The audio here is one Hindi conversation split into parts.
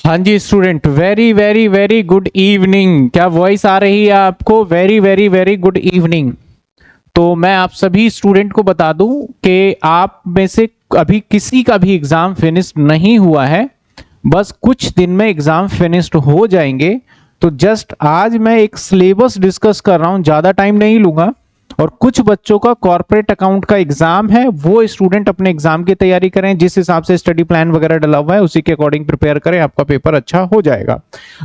हाँ जी student, very very very good evening. क्या वॉइस आ रही है आपको? Very very very good evening. तो मैं आप सभी स्टूडेंट को बता दूं कि आप में से अभी किसी का भी एग्जाम फिनिश नहीं हुआ है। बस कुछ दिन में एग्जाम फिनिश्ड हो जाएंगे। तो जस्ट आज मैं एक सिलेबस डिस्कस कर रहा हूं, ज्यादा टाइम नहीं लूंगा। और कुछ बच्चों का कॉर्पोरेट अकाउंट का एग्जाम है, वो स्टूडेंट अपने एग्जाम की तैयारी करें, जिस हिसाब से स्टडी प्लान वगैरह डला हुआ है उसी के अकॉर्डिंग प्रिपेयर करें, आपका पेपर अच्छा हो जाएगा।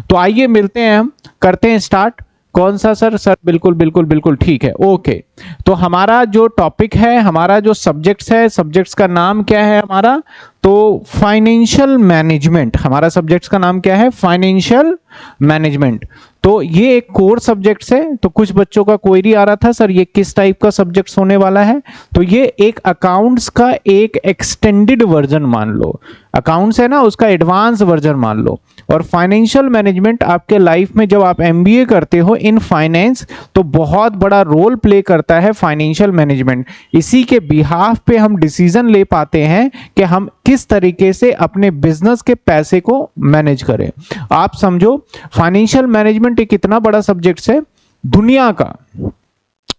तो आइए मिलते हैं, हम करते हैं स्टार्ट। कौन सा सर? सर बिल्कुल बिल्कुल बिल्कुल ठीक है, ओके। तो हमारा जो टॉपिक है, हमारा जो सब्जेक्ट्स है, सब्जेक्ट्स का नाम क्या है हमारा? तो फाइनेंशियल मैनेजमेंट। हमारा सब्जेक्ट्स का नाम क्या है? Financial management. तो ये एक कोर सब्जेक्ट्स है। तो कुछ बच्चों का क्वेरी आ रहा था, सर ये किस टाइप का सब्जेक्ट्स होने वाला है? तो ये एक अकाउंट्स का एक एक्सटेंडेड वर्जन मान लो। अकाउंट्स है ना, उसका एडवांस वर्जन मान लो। और फाइनेंशियल मैनेजमेंट आपके लाइफ में जब आप एमबीए करते हो इन फाइनेंस, तो बहुत बड़ा रोल प्ले करता है फाइनेंशियल मैनेजमेंट। इसी के बिहाफ पे हम डिसीजन ले पाते हैं कि हम किस तरीके से अपने बिजनेस के पैसे को मैनेज करें। आप समझो, फाइनेंशियल मैनेजमेंट एक इतना बड़ा सब्जेक्ट है।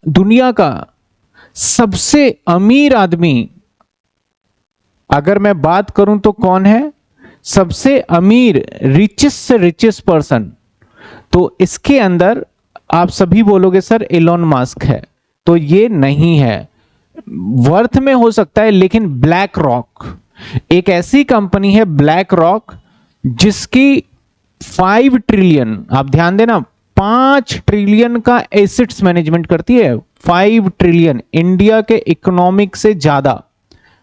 दुनिया का सबसे अमीर आदमी अगर मैं बात करूं तो कौन है? सबसे अमीर, रिचेस्ट से रिचेस्ट पर्सन। तो इसके अंदर आप सभी बोलोगे सर एलोन मस्क है। तो ये नहीं है। वर्थ में हो सकता है, लेकिन ब्लैक रॉक एक ऐसी कंपनी है, ब्लैक रॉक, जिसकी 5 ट्रिलियन, आप ध्यान देना, 5 ट्रिलियन का एसेट्स मैनेजमेंट करती है। 5 ट्रिलियन, इंडिया के इकोनॉमिक से ज्यादा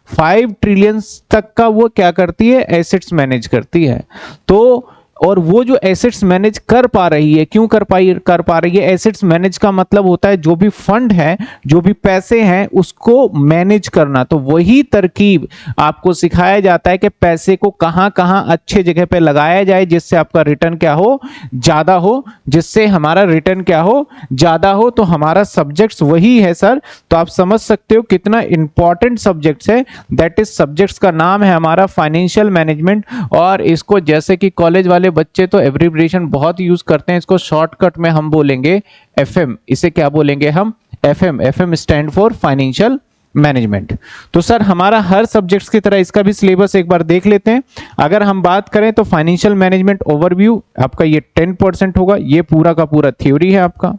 5 ट्रिलियन तक का वो क्या करती है? एसेट्स मैनेज करती है। तो और वो जो एसेट्स मैनेज कर पा रही है, क्यों कर पा रही है? एसेट्स मैनेज का मतलब होता है जो भी फंड है, जो भी पैसे हैं, उसको मैनेज करना। तो वही तरकीब आपको सिखाया जाता है कि पैसे को कहां कहां अच्छे जगह पे लगाया जाए, जिससे आपका रिटर्न क्या हो? ज्यादा हो। जिससे हमारा रिटर्न क्या हो? ज्यादा हो। तो हमारा सब्जेक्ट्स वही है सर। तो आप समझ सकते हो कितना इंपॉर्टेंट सब्जेक्ट्स है। दैट इज, सब्जेक्ट्स का नाम है हमारा फाइनेंशियल मैनेजमेंट। और इसको जैसे कि कॉलेज वाले बच्चे तो एब्रिविएशन बहुत यूज करते हैं, इसको शॉर्टकट में हम बोलेंगे एफएम। इसे क्या बोलेंगे हम? FM. FM stand for financial management. तो सर हमारा हर सब्जेक्ट्स की तरह इसका भी सिलेबस एक बार देख लेते हैं। अगर हम बात करें तो फाइनेंशियल मैनेजमेंट ओवरव्यू आपका ये 10% होगा। ये पूरा का पूरा थ्योरी है आपका।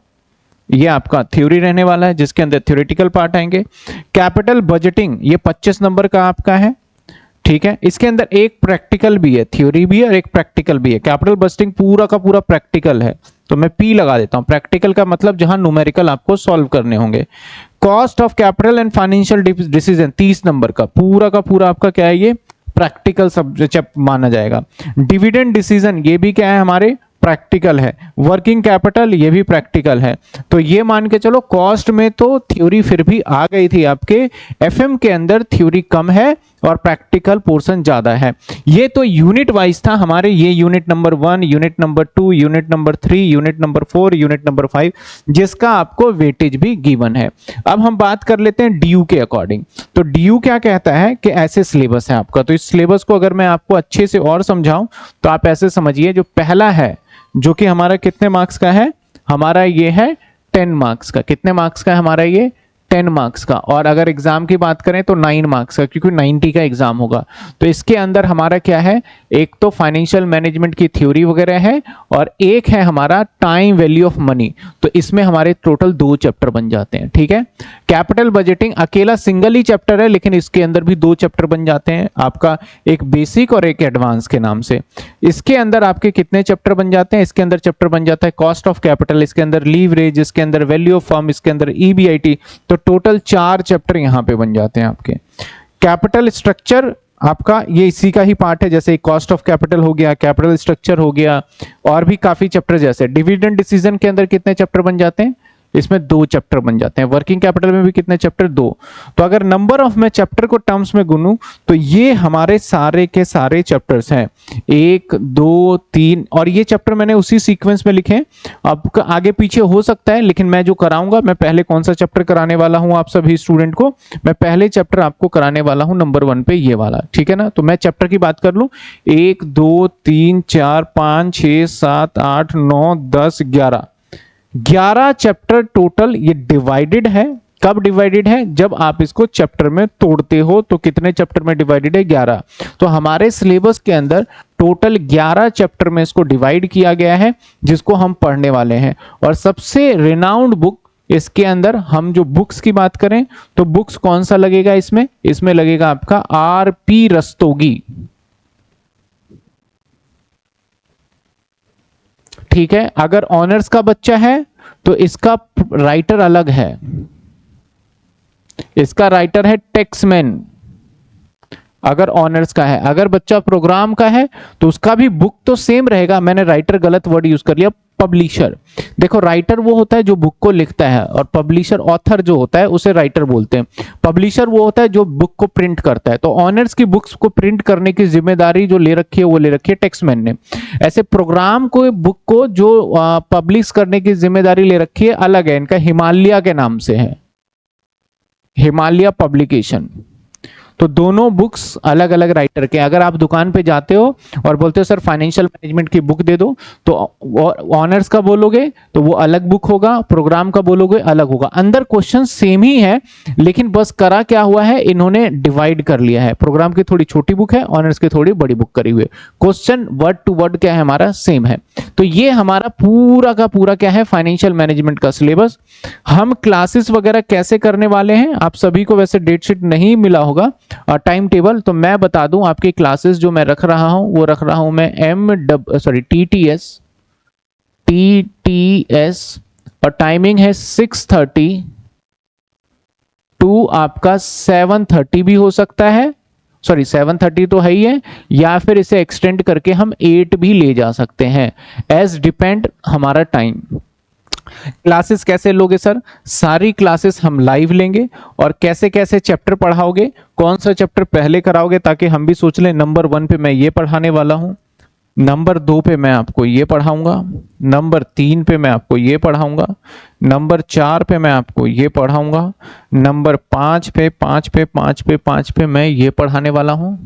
ये आपका थ्योरी रहने वाला है, जिसके अंदर थ्योरेटिकल पार्ट आएंगे। कैपिटल बजटिंग ये 25 नंबर का आपका है, ठीक है। इसके अंदर एक प्रैक्टिकल भी है, थ्योरी भी है और एक प्रैक्टिकल भी है। कैपिटल बजटिंग पूरा का पूरा प्रैक्टिकल है, तो मैं पी लगा देता हूं। प्रैक्टिकल का मतलब जहां न्यूमेरिकल आपको सॉल्व करने होंगे। Cost of capital and financial decision 30 number का पूरा आपका क्या है? ये प्रैक्टिकल सब्जेक्ट माना जाएगा। डिविडेंड डिसीजन ये भी क्या है? हमारे प्रैक्टिकल है। वर्किंग कैपिटल ये भी प्रैक्टिकल है। तो ये मान के चलो, कॉस्ट में तो थ्योरी फिर भी आ गई थी आपके, एफएम के अंदर थ्योरी कम है और प्रैक्टिकल पोर्शन ज्यादा है। ये तो यूनिट वाइज था हमारे। ये unit number 1, unit number 2, unit number 3, unit number 4, unit number 5, जिसका आपको वेटेज भी गिवन है। अब हम बात कर लेते हैं डीयू के अकॉर्डिंग। तो डीयू क्या कहता है कि ऐसे सिलेबस है आपका। तो इस सिलेबस को अगर मैं आपको अच्छे से और समझाऊं तो आप ऐसे समझिए, जो पहला है जो कि हमारा कितने मार्क्स का है? हमारा ये है 10 मार्क्स का। कितने मार्क्स का है हमारा ये? 10 मार्क्स का। और अगर एग्जाम की बात करें तो 9 मार्क्स का, क्योंकि 90 का एग्जाम होगा। तो इसके अंदर हमारा क्या है? एक तो फाइनेंशियल मैनेजमेंट की थ्योरी वगैरह है, और एक है हमारा टाइम वैल्यू ऑफ मनी। तो इसमें हमारे टोटल 2 चैप्टर बन जाते हैं, ठीक है। कैपिटल बजटिंग अकेला सिंगल ही चैप्टर है, लेकिन इसके अंदर भी 2 चैप्टर बन जाते हैं आपका, एक बेसिक और एक एडवांस के नाम से। इसके अंदर आपके कितने चैप्टर बन जाते हैं? इसके अंदर चैप्टर बन जाता है कॉस्ट ऑफ कैपिटल, इसके अंदर लीवरेज, इसके अंदर वैल्यू ऑफ फर्म, इसके अंदर ईबीआईटी। तो टोटल 4 चैप्टर यहां पे बन जाते हैं आपके। कैपिटल स्ट्रक्चर आपका ये इसी का ही पार्ट है, जैसे कॉस्ट ऑफ कैपिटल हो गया, कैपिटल स्ट्रक्चर हो गया, और भी काफी चैप्टर। जैसे डिविडेंड डिसीजन के अंदर कितने चैप्टर बन जाते हैं? इसमें 2 चैप्टर बन जाते हैं। वर्किंग कैपिटल में भी कितने चैप्टर? 2। तो अगर नंबर ऑफ मैं चैप्टर को टर्म्स में गुनूं तो ये हमारे सारे के सारे चैप्टर्स हैं, 1 2 3, और ये चैप्टर मैंने उसी सीक्वेंस में लिखे हैं। अब आगे पीछे हो सकता है, लेकिन मैं जो कराऊंगा, मैं पहले कौन सा चैप्टर कराने वाला हूं आप सभी स्टूडेंट को? मैं पहले चैप्टर आपको कराने वाला हूं नंबर 1 पे, ये वाला, ठीक है ना। तो मैं चैप्टर की बात कर लूं, 1 2 3 4 5 6 7 8 9 10 11 चैप्टर टोटल। ये डिवाइडेड है। कब डिवाइडेड है? जब आप इसको चैप्टर में तोड़ते हो तो कितने चैप्टर में डिवाइडेड है? 11। तो हमारे सिलेबस के अंदर टोटल 11 चैप्टर में इसको डिवाइड किया गया है, जिसको हम पढ़ने वाले हैं। और सबसे रिनाउंड बुक इसके अंदर, हम जो बुक्स की बात करें तो बुक्स कौन सा लगेगा इसमें? इसमें लगेगा आपका आर.पी. रस्तोगी, ठीक है। अगर ऑनर्स का बच्चा है तो इसका राइटर अलग है, इसका राइटर है टेक्समैन, अगर ऑनर्स का है। अगर बच्चा प्रोग्राम का है तो उसका भी बुक तो सेम रहेगा, मैंने राइटर गलत वर्ड यूज कर लिया, पब्लिशर। देखो, राइटर वो होता है जो बुक को लिखता है, और पब्लिशर, ऑथर जो होता है उसे राइटर बोलते हैं। पब्लिशर वो होता है जो बुक को प्रिंट करता है। तो ऑनर्स की बुक्स को प्रिंट करने की जिम्मेदारी जो ले रखी है वो ले रखी है टेक्समैन ने। ऐसे प्रोग्राम को, बुक को जो पब्लिश करने की जिम्मेदारी ले रखी है अलग है, इनका हिमालय के नाम से है, हिमालय पब्लिकेशन। तो दोनों बुक्स अलग अलग राइटर के। अगर आप दुकान पे जाते हो और बोलते हो सर फाइनेंशियल मैनेजमेंट की बुक दे दो, तो ऑनर्स का बोलोगे तो वो अलग बुक होगा, प्रोग्राम का बोलोगे अलग होगा। अंदर क्वेश्चन सेम ही है, लेकिन बस करा क्या हुआ है, इन्होंने डिवाइड कर लिया है। प्रोग्राम की थोड़ी छोटी बुक है, ऑनर्स की थोड़ी बड़ी बुक करी हुई है। क्वेश्चन वर्ड टू वर्ड क्या है हमारा? सेम है। तो ये हमारा पूरा का पूरा क्या है? फाइनेंशियल मैनेजमेंट का सिलेबस। हम क्लासेस वगैरह कैसे करने वाले हैं, आप सभी को वैसे डेट शीट नहीं मिला होगा, टाइम टेबल, तो मैं बता दूं। आपकी क्लासेस जो मैं रख रहा हूं वो रख रहा हूं मैं टीटीएस, और टाइमिंग है 6:30 टू आपका 7:30 भी हो सकता है, सॉरी 7:30 तो है ही है, या फिर इसे एक्सटेंड करके हम 8 भी ले जा सकते हैं, एज डिपेंड हमारा टाइम। क्लासेस कैसे लोगे सर? सारी क्लासेस हम लाइव लेंगे। और कैसे कैसे चैप्टर पढ़ाओगे, कौन सा चैप्टर पहले कराओगे, ताकि हम भी सोच लें नंबर 1 पे मैं ये पढ़ाने वाला हूं, नंबर 2 पे मैं आपको ये पढ़ाऊंगा, नंबर 3 पे मैं आपको ये पढ़ाऊंगा, नंबर 4 पे मैं आपको ये पढ़ाऊंगा, नंबर 5 पे मैं ये पढ़ाने वाला हूं,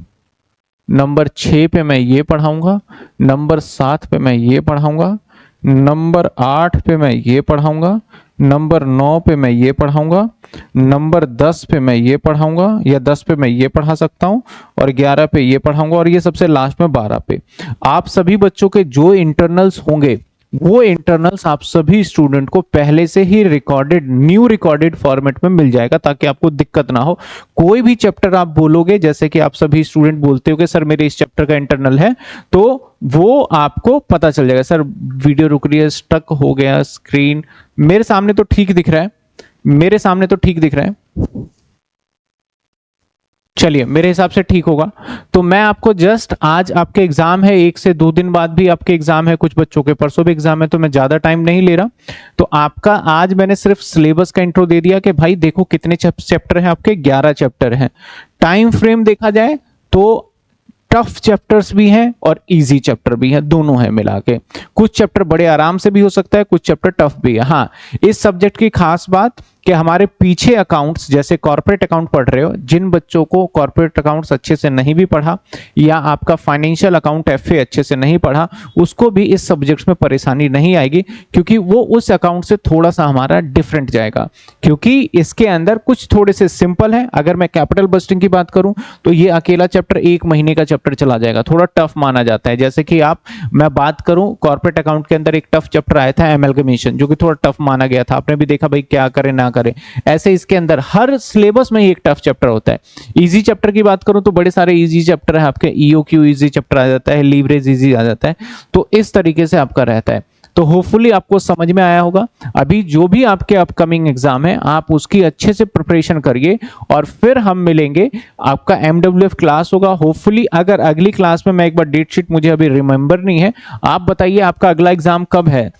नंबर 6 पे मैं ये पढ़ाऊंगा, नंबर 7 पे मैं ये पढ़ाऊंगा, नंबर 8 पे मैं ये पढ़ाऊंगा, नंबर 9 पे मैं ये पढ़ाऊंगा, नंबर 10 पे मैं ये पढ़ाऊंगा, या 10 पे मैं ये पढ़ा सकता हूं, और 11 पे ये पढ़ाऊंगा, और ये सबसे लास्ट में 12 पे। आप सभी बच्चों के जो इंटरनल्स होंगे वो इंटरनल्स आप सभी स्टूडेंट को पहले से ही रिकॉर्डेड, न्यू रिकॉर्डेड फॉर्मेट में मिल जाएगा, ताकि आपको दिक्कत ना हो। कोई भी चैप्टर आप बोलोगे, जैसे कि आप सभी स्टूडेंट बोलते हो कि सर मेरे इस चैप्टर का इंटरनल है, तो वो आपको पता चल जाएगा। सर वीडियो रुक रही है, स्टक हो गया स्क्रीन, मेरे सामने तो ठीक दिख रहा है, मेरे सामने तो ठीक दिख रहा है, चलिए मेरे हिसाब से ठीक होगा। तो मैं आपको जस्ट, आज आपके एग्जाम है, 1 से 2 दिन बाद भी आपके एग्जाम है, कुछ बच्चों के परसों भी एग्जाम है, तो मैं ज्यादा टाइम नहीं ले रहा। तो आपका आज मैंने सिर्फ सिलेबस का इंट्रो दे दिया कि भाई देखो कितने चैप्टर हैं आपके, 11 चैप्टर हैं। टाइम फ्रेम देखा जाए तो टफ चैप्टर्स भी हैं और इजी चैप्टर भी हैं, दोनों हैं मिला के। कुछ चैप्टर बड़े आराम से भी हो सकता है, कुछ चैप्टर टफ भी है। हाँ, इस सब्जेक्ट की खास बात कि हमारे पीछे अकाउंट्स, जैसे कॉर्पोरेट अकाउंट पढ़ रहे हो, जिन बच्चों को कॉर्पोरेट अकाउंट्स अच्छे से नहीं भी पढ़ा, या आपका फाइनेंशियल अकाउंट एफए अच्छे से नहीं पढ़ा, उसको भी इस सब्जेक्ट्स में परेशानी नहीं आएगी, क्योंकि वो उस अकाउंट से थोड़ा सा हमारा डिफरेंट जाएगा, क्योंकि इसके अंदर कुछ थोड़े से सिंपल है। अगर मैं कैपिटल बजटिंग की बात करूं तो ये अकेला चैप्टर 1 महीने का चैप्टर चला जाएगा, थोड़ा टफ माना जाता है। जैसे कि मैं बात करूं, कॉर्पोरेट अकाउंट के अंदर एक टफ चैप्टर आया था एमलगमेशन, जो कि थोड़ा टफ माना गया था, आपने भी देखा भाई क्या करें ना करें। ऐसे इसके अंदर हर सिलेबस में ही एक टफ चैप्टर होता है। इजी चैप्टर की बात करूं तो बड़े सारे इजी चैप्टर है आपके, ईओक्यू इजी चैप्टर आ जाता है, लीवरेज इजी आ जाता है, तो इस तरीके से आपका रहता है। तो होपफुली आपको समझ में आया होगा। अभी जो भी आपके अपकमिंग एग्जाम है, आप उसकी अच्छे से प्रिपरेशन करिए, और फिर हम मिलेंगे। आपका एमडब्ल्यूएफ क्लास होगा होपफुली। अगर अगली क्लास में, मैं एक बार डेट शीट मुझे अभी रिमेंबर नहीं है, आप बताइए आपका अगला एग्जाम कब है।